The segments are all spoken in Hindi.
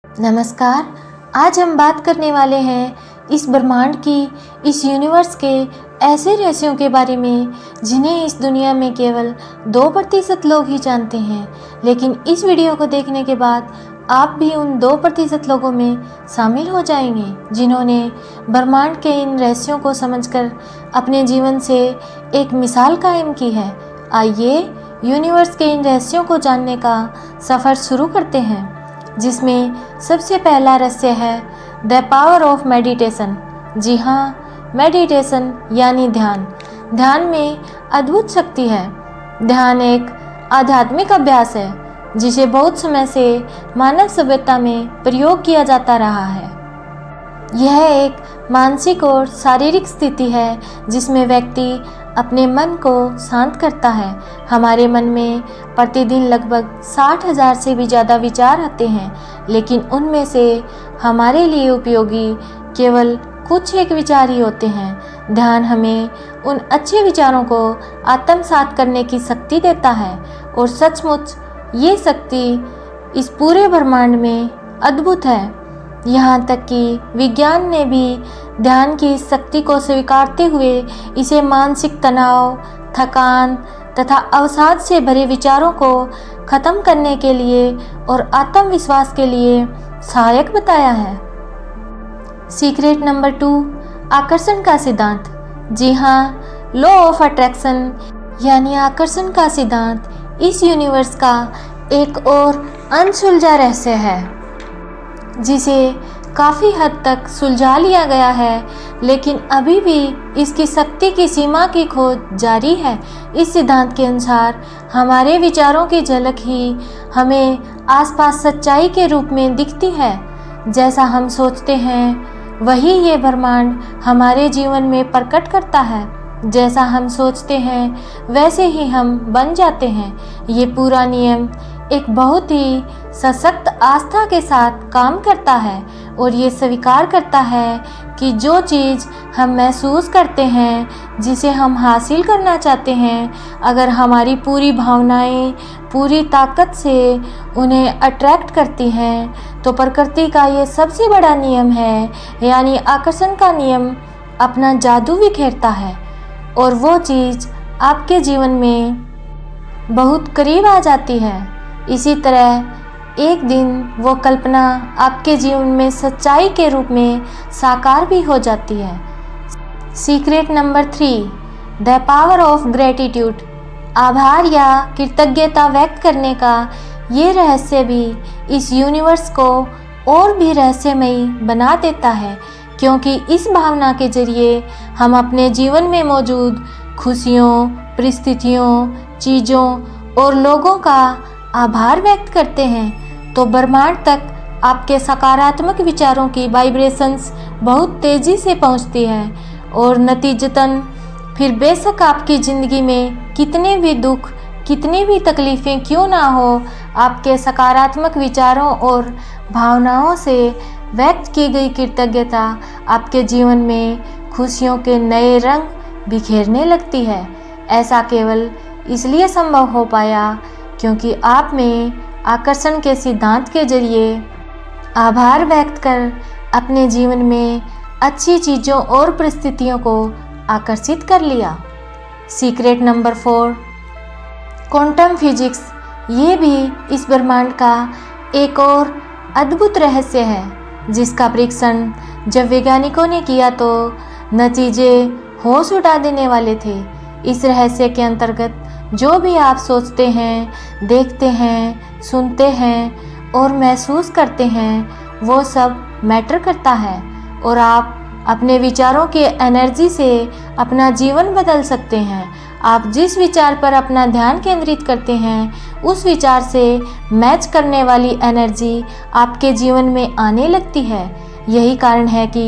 नमस्कार। आज हम बात करने वाले हैं इस ब्रह्मांड की, इस यूनिवर्स के ऐसे रहस्यों के बारे में जिन्हें इस दुनिया में केवल 2% लोग ही जानते हैं। लेकिन इस वीडियो को देखने के बाद आप भी उन 2% लोगों में शामिल हो जाएंगे जिन्होंने ब्रह्मांड के इन रहस्यों को समझकर अपने जीवन से एक मिसाल कायम की है। आइए यूनिवर्स के इन रहस्यों को जानने का सफ़र शुरू करते हैं, जिसमें सबसे पहला रहस्य है द पावर ऑफ मेडिटेशन। जी हाँ, मेडिटेशन यानी ध्यान। ध्यान में अद्भुत शक्ति है। ध्यान एक आध्यात्मिक अभ्यास है जिसे बहुत समय से मानव सभ्यता में प्रयोग किया जाता रहा है। यह एक मानसिक और शारीरिक स्थिति है जिसमें व्यक्ति अपने मन को शांत करता है। हमारे मन में प्रतिदिन लगभग 60,000 से भी ज़्यादा विचार आते हैं, लेकिन उनमें से हमारे लिए उपयोगी केवल कुछ एक विचार ही होते हैं। ध्यान हमें उन अच्छे विचारों को आत्मसात करने की शक्ति देता है और सचमुच ये शक्ति इस पूरे ब्रह्मांड में अद्भुत है। यहाँ तक कि विज्ञान ने भी ध्यान की इस शक्ति को स्वीकारते हुए इसे मानसिक तनाव, थकान तथा अवसाद से भरे विचारों को खत्म करने के लिए और आत्मविश्वास के लिए सहायक बताया है। सीक्रेट नंबर 2, आकर्षण का सिद्धांत। जी हाँ, लॉ ऑफ अट्रैक्शन यानी आकर्षण का सिद्धांत इस यूनिवर्स का एक और अनसुलझा रहस्य है जिसे काफ़ी हद तक सुलझा लिया गया है, लेकिन अभी भी इसकी शक्ति की सीमा की खोज जारी है। इस सिद्धांत के अनुसार हमारे विचारों की झलक ही हमें आसपास सच्चाई के रूप में दिखती है। जैसा हम सोचते हैं वही ये ब्रह्मांड हमारे जीवन में प्रकट करता है। जैसा हम सोचते हैं वैसे ही हम बन जाते हैं। ये पूरा नियम एक बहुत ही सशक्त आस्था के साथ काम करता है और ये स्वीकार करता है कि जो चीज़ हम महसूस करते हैं, जिसे हम हासिल करना चाहते हैं, अगर हमारी पूरी भावनाएं पूरी ताकत से उन्हें अट्रैक्ट करती हैं, तो प्रकृति का ये सबसे बड़ा नियम है, यानी आकर्षण का नियम अपना जादू बिखेरता है और वो चीज़ आपके जीवन में बहुत करीब आ जाती है। इसी तरह एक दिन वो कल्पना आपके जीवन में सच्चाई के रूप में साकार भी हो जाती है। Secret number 3, the power of gratitude. आभार या कृतज्ञता व्यक्त करने का ये रहस्य भी इस यूनिवर्स को और भी रहस्यमयी बना देता है, क्योंकि इस भावना के जरिए हम अपने जीवन में मौजूद खुशियों, परिस्थितियों, चीज़ों और लोगों का आभार व्यक्त करते हैं, तो ब्रह्मांड तक आपके सकारात्मक विचारों की वाइब्रेशंस बहुत तेज़ी से पहुंचती है और नतीजतन फिर बेशक आपकी ज़िंदगी में कितने भी दुख, कितनी भी तकलीफ़ें क्यों ना हो, आपके सकारात्मक विचारों और भावनाओं से व्यक्त की गई कृतज्ञता आपके जीवन में खुशियों के नए रंग बिखेरने लगती है। ऐसा केवल इसलिए संभव हो पाया क्योंकि आप में आकर्षण के सिद्धांत के जरिए आभार व्यक्त कर अपने जीवन में अच्छी चीज़ों और परिस्थितियों को आकर्षित कर लिया। Secret number 4, quantum physics. ये भी इस ब्रह्मांड का एक और अद्भुत रहस्य है जिसका परीक्षण जब वैज्ञानिकों ने किया तो नतीजे होश उड़ा देने वाले थे। इस रहस्य के अंतर्गत जो भी आप सोचते हैं, देखते हैं, सुनते हैं और महसूस करते हैं, वो सब मैटर करता है और आप अपने विचारों के एनर्जी से अपना जीवन बदल सकते हैं। आप जिस विचार पर अपना ध्यान केंद्रित करते हैं, उस विचार से मैच करने वाली एनर्जी आपके जीवन में आने लगती है। यही कारण है कि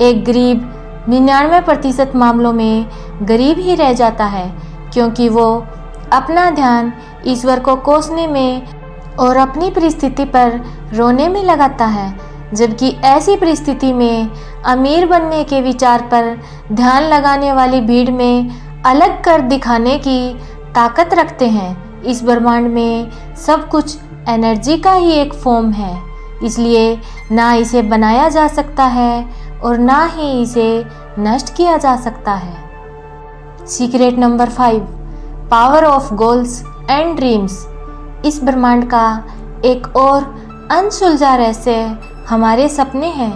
एक गरीब 99% मामलों में गरीब ही रह जाता है, क्योंकि वो अपना ध्यान ईश्वर को कोसने में और अपनी परिस्थिति पर रोने में लगाता है, जबकि ऐसी परिस्थिति में अमीर बनने के विचार पर ध्यान लगाने वाली भीड़ में अलग कर दिखाने की ताकत रखते हैं। इस ब्रह्मांड में सब कुछ एनर्जी का ही एक फॉर्म है। इसलिए ना इसे बनाया जा सकता है और ना ही इसे नष्ट किया जा सकता है। Secret number 5, power of goals and dreams. इस ब्रह्मांड का एक और अनसुलझा रहस्य हमारे सपने हैं।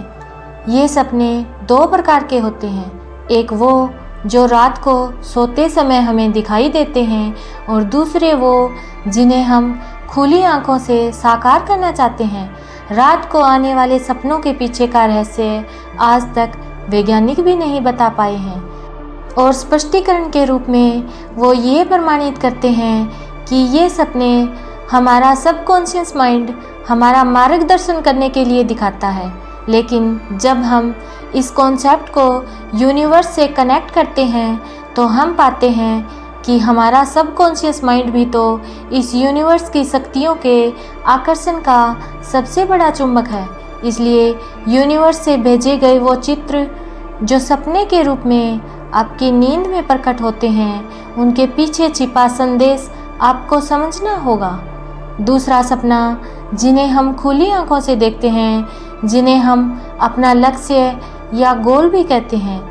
ये सपने 2 प्रकार के होते हैं, एक वो जो रात को सोते समय हमें दिखाई देते हैं और दूसरे वो जिन्हें हम खुली आंखों से साकार करना चाहते हैं। रात को आने वाले सपनों के पीछे का रहस्य आज तक वैज्ञानिक भी नहीं बता पाए हैं और स्पष्टीकरण के रूप में वो ये प्रमाणित करते हैं कि ये सपने हमारा सबकॉन्शियस माइंड हमारा मार्गदर्शन करने के लिए दिखाता है। लेकिन जब हम इस कॉन्सेप्ट को यूनिवर्स से कनेक्ट करते हैं तो हम पाते हैं कि हमारा सबकॉन्शियस माइंड भी तो इस यूनिवर्स की शक्तियों के आकर्षण का सबसे बड़ा चुंबक है। इसलिए यूनिवर्स से भेजे गए वो चित्र जो सपने के रूप में आपकी नींद में प्रकट होते हैं, उनके पीछे छिपा संदेश आपको समझना होगा। दूसरा सपना, जिन्हें हम खुली आंखों से देखते हैं, जिन्हें हम अपना लक्ष्य या गोल भी कहते हैं,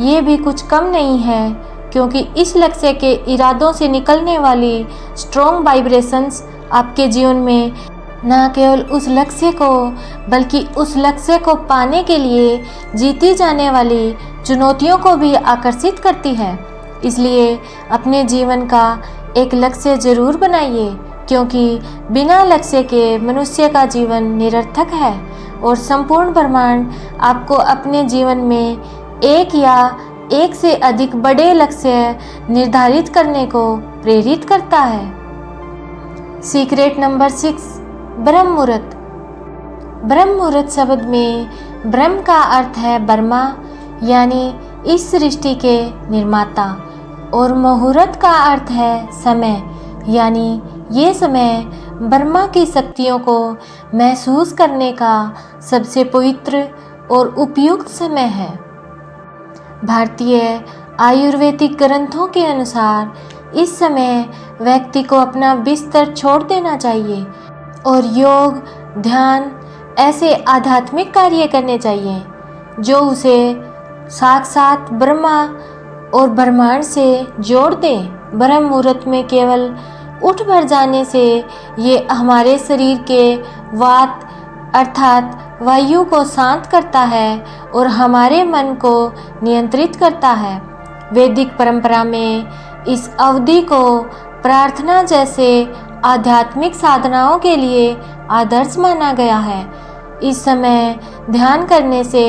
ये भी कुछ कम नहीं है, क्योंकि इस लक्ष्य के इरादों से निकलने वाली स्ट्रॉन्ग वाइब्रेशंस आपके जीवन में न केवल उस लक्ष्य को बल्कि उस लक्ष्य को पाने के लिए जीती जाने वाली चुनौतियों को भी आकर्षित करती है। इसलिए अपने जीवन का एक लक्ष्य जरूर बनाइए, क्योंकि बिना लक्ष्य के मनुष्य का जीवन निरर्थक है और संपूर्ण ब्रह्मांड आपको अपने जीवन में एक या एक से अधिक बड़े लक्ष्य निर्धारित करने को प्रेरित करता है। सीक्रेट नंबर 6, ब्रह्म मुहूर्त। ब्रह्म मुहूर्त शब्द में ब्रह्म का अर्थ है ब्रह्मा, यानी इस सृष्टि के निर्माता, और मुहूर्त का अर्थ है समय, यानी ये समय ब्रह्मा की शक्तियों को महसूस करने का सबसे पवित्र और उपयुक्त समय है। भारतीय आयुर्वेदिक ग्रंथों के अनुसार इस समय व्यक्ति को अपना बिस्तर छोड़ देना चाहिए और योग, ध्यान ऐसे आध्यात्मिक कार्य करने चाहिए जो उसे साक्षात ब्रह्मा और ब्रह्मांड से जोड़ दे। ब्रह्म मुहूर्त में केवल उठ भर जाने से ये हमारे शरीर के वात अर्थात वायु को शांत करता है और हमारे मन को नियंत्रित करता है। वैदिक परंपरा में इस अवधि को प्रार्थना जैसे आध्यात्मिक साधनाओं के लिए आदर्श माना गया है। इस समय ध्यान करने से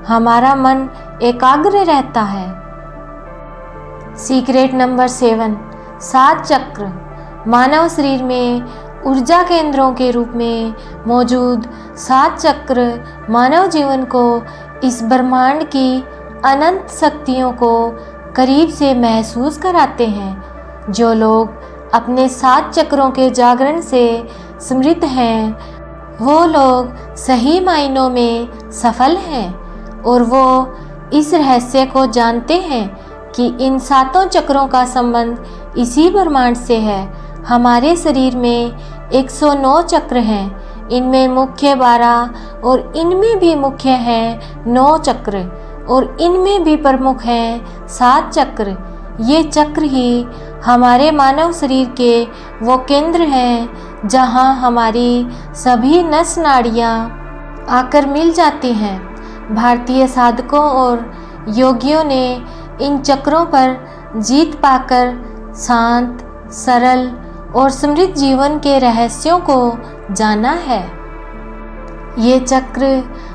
हमारा मन एकाग्र रहता है। सीक्रेट नंबर 7, 7 चक्र। मानव शरीर में ऊर्जा केंद्रों के रूप में मौजूद 7 चक्र मानव जीवन को इस ब्रह्मांड की अनंत शक्तियों को करीब से महसूस कराते हैं। जो लोग अपने 7 चक्रों के जागरण से समृद्ध हैं, वो लोग सही मायनों में सफल हैं और वो इस रहस्य को जानते हैं कि इन 7 चक्रों का संबंध इसी ब्रह्मांड से है। हमारे शरीर में 109 चक्र हैं, इनमें मुख्य 12 और इनमें भी मुख्य हैं 9 चक्र और इनमें भी प्रमुख हैं 7 चक्र। ये चक्र ही हमारे मानव शरीर के वो केंद्र हैं जहां हमारी सभी नस नाड़ियाँ आकर मिल जाती हैं। भारतीय साधकों और योगियों ने इन चक्रों पर जीत पाकर शांत, सरल और समृद्ध जीवन के रहस्यों को जाना है। ये चक्र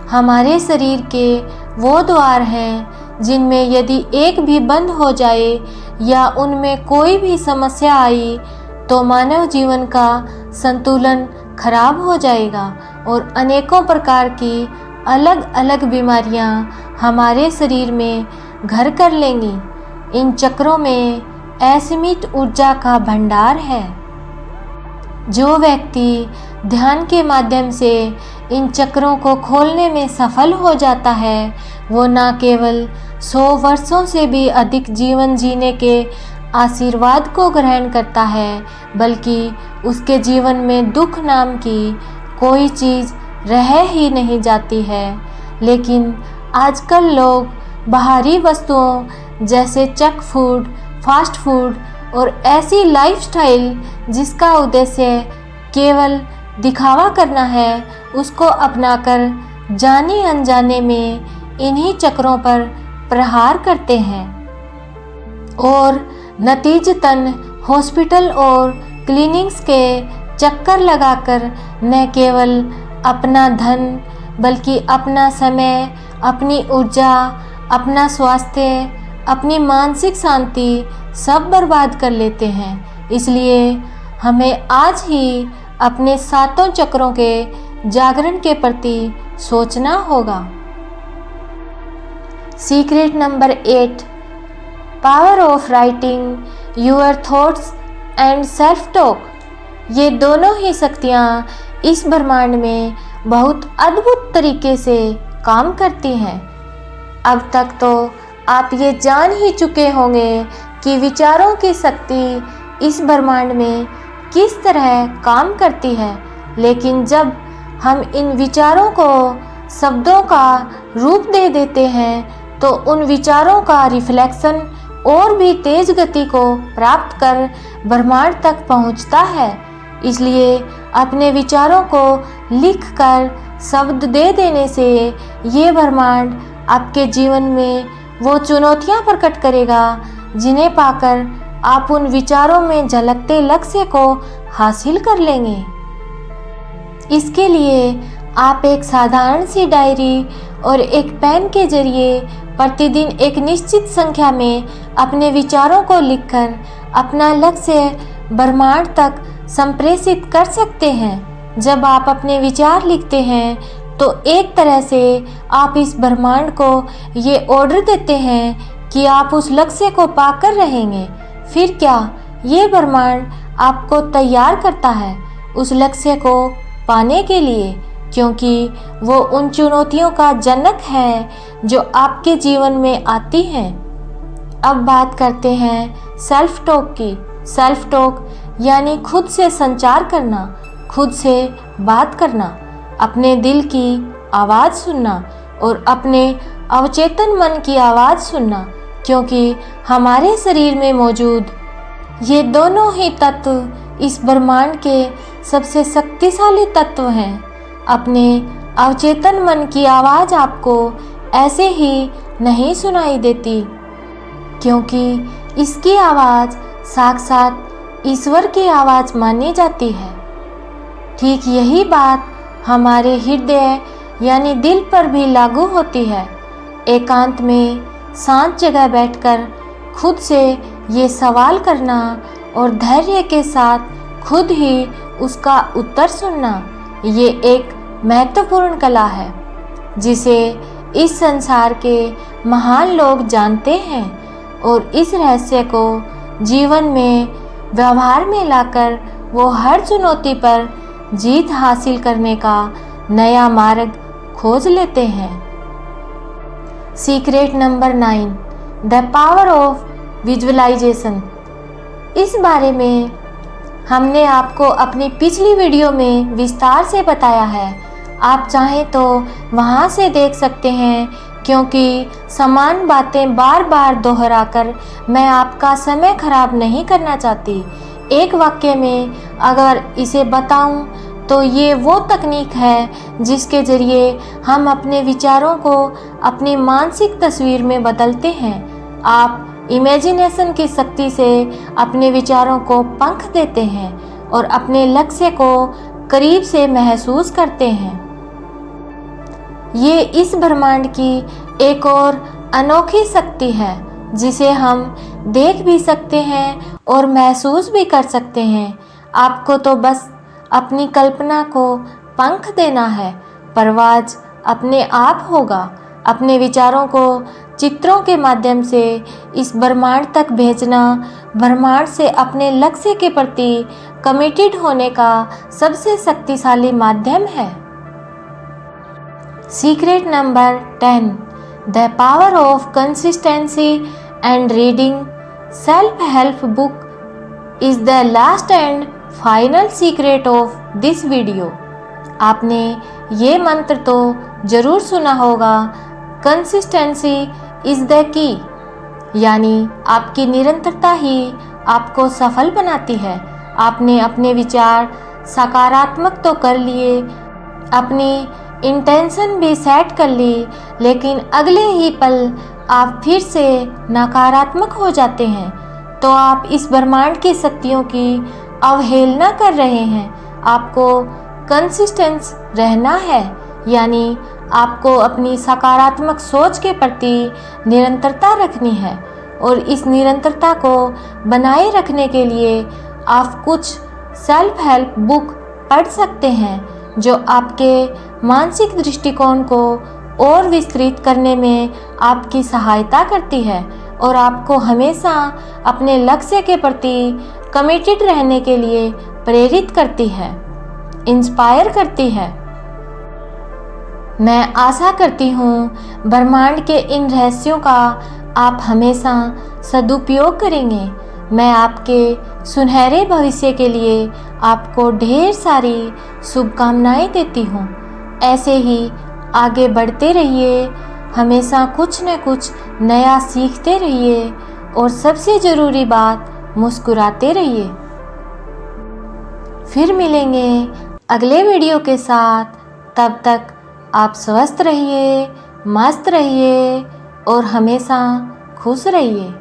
हमारे शरीर के वो द्वार हैं जिनमें यदि एक भी बंद हो जाए या उनमें कोई भी समस्या आई तो मानव जीवन का संतुलन खराब हो जाएगा और अनेकों प्रकार की अलग अलग बीमारियां हमारे शरीर में घर कर लेंगी। इन चक्रों में असीमित ऊर्जा का भंडार है। जो व्यक्ति ध्यान के माध्यम से इन चक्रों को खोलने में सफल हो जाता है, वो न केवल 100 वर्षों से भी अधिक जीवन जीने के आशीर्वाद को ग्रहण करता है, बल्कि उसके जीवन में दुख नाम की कोई चीज़ रह ही नहीं जाती है। लेकिन आजकल लोग बाहरी वस्तुओं जैसे जंक फूड, फास्ट फूड और ऐसी लाइफस्टाइल जिसका उद्देश्य केवल दिखावा करना है, उसको अपनाकर जाने अनजाने में इन्हीं चक्रों पर प्रहार करते हैं और नतीजतन हॉस्पिटल और क्लिनिक्स के चक्कर लगाकर न केवल अपना धन बल्कि अपना समय, अपनी ऊर्जा, अपना स्वास्थ्य, अपनी मानसिक शांति सब बर्बाद कर लेते हैं। इसलिए हमें आज ही अपने सातों चक्रों के जागरण के प्रति सोचना होगा। Secret number 8, power of writing your thoughts and self talk. ये दोनों ही शक्तियाँ इस ब्रह्मांड में बहुत अद्भुत तरीके से काम करती हैं। अब तक तो आप ये जान ही चुके होंगे कि विचारों की शक्ति इस ब्रह्मांड में किस तरह काम करती है। लेकिन जब हम इन विचारों को शब्दों का रूप दे देते हैं तो उन विचारों का रिफ्लेक्शन और भी तेज गति को प्राप्त कर ब्रह्मांड तक पहुंचता है। इसलिए अपने विचारों को लिखकर शब्द दे देने से ये ब्रह्मांड आपके जीवन में वो चुनौतियां प्रकट करेगा जिन्हें पाकर आप उन विचारों में झलकते लक्ष्य को हासिल कर लेंगे। इसके लिए आप एक साधारण सी डायरी और एक पेन के जरिए प्रतिदिन एक निश्चित संख्या में अपने विचारों को लिखकर अपना लक्ष्य ब्रह्मांड तक संप्रेषित कर सकते हैं। जब आप अपने विचार लिखते हैं तो एक तरह से आप इस ब्रह्मांड को ये ऑर्डर देते हैं कि आप उस लक्ष्य को पाकर रहेंगे। फिर क्या ये ब्रह्मांड आपको तैयार करता है उस लक्ष्य को पाने के लिए, क्योंकि वो उन चुनौतियों का जनक है जो आपके जीवन में आती हैं। अब बात करते हैं सेल्फ टॉक की। सेल्फ टॉक यानी खुद से संचार करना, खुद से बात करना, अपने दिल की आवाज़ सुनना और अपने अवचेतन मन की आवाज़ सुनना, क्योंकि हमारे शरीर में मौजूद ये दोनों ही तत्व इस ब्रह्मांड के सबसे शक्तिशाली तत्व हैं। अपने अवचेतन मन की आवाज़ आपको ऐसे ही नहीं सुनाई देती, क्योंकि इसकी आवाज़ साक्षात ईश्वर की आवाज़ मानी जाती है। ठीक यही बात हमारे हृदय यानी दिल पर भी लागू होती है। एकांत में शांत जगह बैठकर खुद से ये सवाल करना और धैर्य के साथ खुद ही उसका उत्तर सुनना, ये एक महत्वपूर्ण कला है जिसे इस संसार के महान लोग जानते हैं और इस रहस्य को जीवन में व्यवहार में लाकर वो हर चुनौती पर जीत हासिल करने का नया मार्ग खोज लेते हैं। Secret number 9, the power of visualization. इस बारे में हमने आपको अपनी पिछली वीडियो में विस्तार से बताया है। आप चाहें तो वहां से देख सकते हैं, क्योंकि समान बातें बार बार दोहराकर मैं आपका समय खराब नहीं करना चाहती। एक वाक्य में अगर इसे बताऊं तो ये वो तकनीक है जिसके ज़रिए हम अपने विचारों को अपनी मानसिक तस्वीर में बदलते हैं। आप इमेजिनेशन की शक्ति से अपने विचारों को पंख देते हैं और अपने लक्ष्य को करीब से महसूस करते हैं। ये इस ब्रह्मांड की एक और अनोखी शक्ति है जिसे हम देख भी सकते हैं और महसूस भी कर सकते हैं। आपको तो बस अपनी कल्पना को पंख देना है, परवाज़ अपने आप होगा। अपने विचारों को चित्रों के माध्यम से इस ब्रह्मांड तक भेजना ब्रह्मांड से अपने लक्ष्य के प्रति कमिटेड होने का सबसे शक्तिशाली माध्यम है। Secret number 10, the power of consistency and reading self help book is the last and final secret of this video. आपने ये मंत्र तो ज़रूर सुना होगा, कंसिस्टेंसी इज़ द की, यानी आपकी निरंतरता ही आपको सफल बनाती है। आपने अपने विचार सकारात्मक तो कर लिए, अपनी इंटेंशन भी सेट कर ली, लेकिन अगले ही पल आप फिर से नकारात्मक हो जाते हैं, तो आप इस ब्रह्मांड की शक्तियों की अवहेलना कर रहे हैं। आपको कंसिस्टेंस रहना है, यानी आपको अपनी सकारात्मक सोच के प्रति निरंतरता रखनी है, और इस निरंतरता को बनाए रखने के लिए आप कुछ सेल्फ हेल्प बुक पढ़ सकते हैं, जो आपके मानसिक दृष्टिकोण को और विस्तृत करने में आपकी सहायता करती है और आपको हमेशा अपने लक्ष्य के प्रति कमिटेड रहने के लिए प्रेरित करती है, इंस्पायर करती है। मैं आशा करती हूँ ब्रह्मांड के इन रहस्यों का आप हमेशा सदुपयोग करेंगे। मैं आपके सुनहरे भविष्य के लिए आपको ढेर सारी शुभकामनाएं देती हूँ। ऐसे ही आगे बढ़ते रहिए, हमेशा कुछ न कुछ नया सीखते रहिए, और सबसे ज़रूरी बात, मुस्कुराते रहिए। फिर मिलेंगे अगले वीडियो के साथ। तब तक आप स्वस्थ रहिए, मस्त रहिए और हमेशा खुश रहिए।